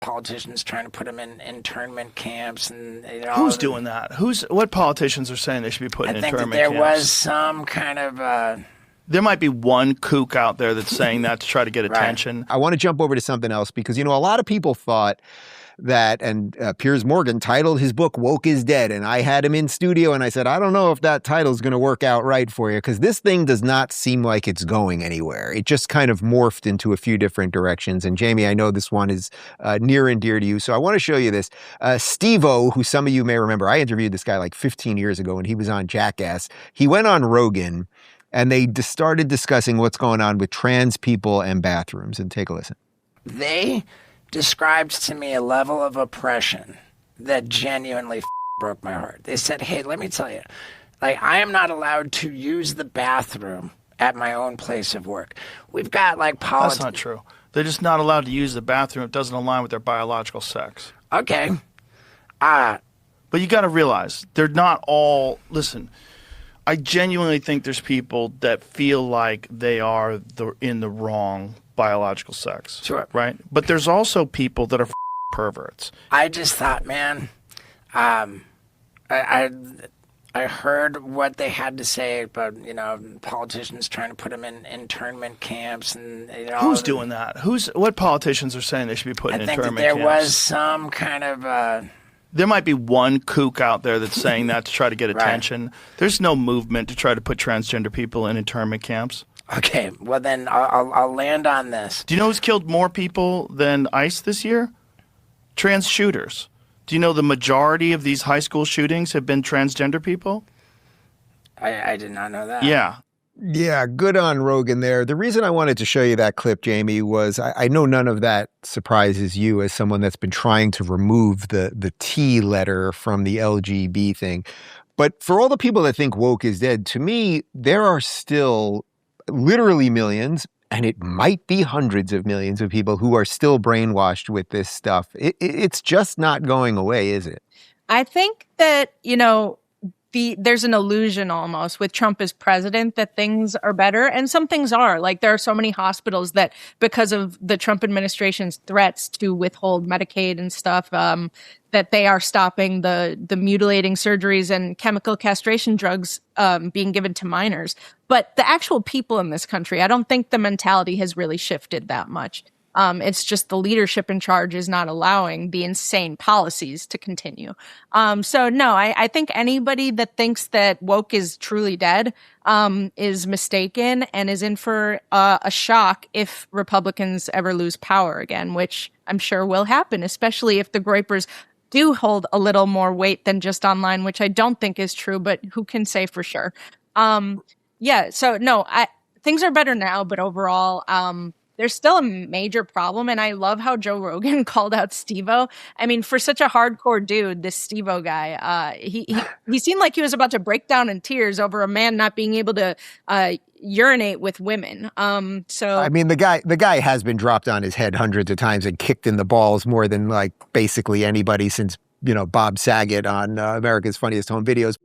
politicians trying to put them in internment camps, and who's doing that? What politicians are saying they should be put in internment camps? I think there was some kind of there might be one kook out there that's saying that to try to get attention. I want to jump over to something else because, a lot of people thought that, and Piers Morgan titled his book Woke is Dead, and I had him in studio and I said, I don't know if that title is going to work out right for you because this thing does not seem like it's going anywhere. It just kind of morphed into a few different directions. And Jaimee, I know this one is near and dear to you, so I want to show you this. Stevo, who some of you may remember, I interviewed this guy like 15 years ago when he was on Jackass. He went on Rogan and they started discussing what's going on with trans people and bathrooms. And take a listen. They described to me a level of oppression that genuinely broke my heart. They said, hey, let me tell you, I am not allowed to use the bathroom at my own place of work. We've got That's not true. They're just not allowed to use the bathroom. It doesn't align with their biological sex. Okay. But you got to realize, they're not all, listen, I genuinely think there's people that feel like they are in the wrong biological sex. Sure. Right? But there's also people that are perverts. I just thought, man, I heard what they had to say about, politicians trying to put them in internment camps, and who's doing that? What politicians are saying they should be put in internment camps? I think there was some kind of there might be one kook out there that's saying that to try to get attention. There's no movement to try to put transgender people in internment camps. Okay, well then I'll land on this. Do you know who's killed more people than ICE this year? Trans shooters. Do you know the majority of these high school shootings have been transgender people? I did not know that. Yeah. Yeah, good on Rogan there. The reason I wanted to show you that clip, Jaimee, was I know none of that surprises you as someone that's been trying to remove the T letter from the LGB thing. But for all the people that think woke is dead, to me, there are still literally millions, and it might be hundreds of millions of people who are still brainwashed with this stuff. It's just not going away, is it? I think that, there's an illusion almost with Trump as president that things are better, and some things are. There are so many hospitals that, because of the Trump administration's threats to withhold Medicaid and stuff, that they are stopping the mutilating surgeries and chemical castration drugs being given to minors. But the actual people in this country, I don't think the mentality has really shifted that much. It's just the leadership in charge is not allowing the insane policies to continue. So no, I think anybody that thinks that woke is truly dead is mistaken and is in for a shock if Republicans ever lose power again, which I'm sure will happen, especially if the Groypers do hold a little more weight than just online, which I don't think is true, but who can say for sure? So no, things are better now, but overall, there's still a major problem, and I love how Joe Rogan called out Stevo. I mean, for such a hardcore dude, this Stevo guy, he seemed like he was about to break down in tears over a man not being able to urinate with women. So I mean, the guy has been dropped on his head hundreds of times and kicked in the balls more than basically anybody since Bob Saget on America's Funniest Home Videos.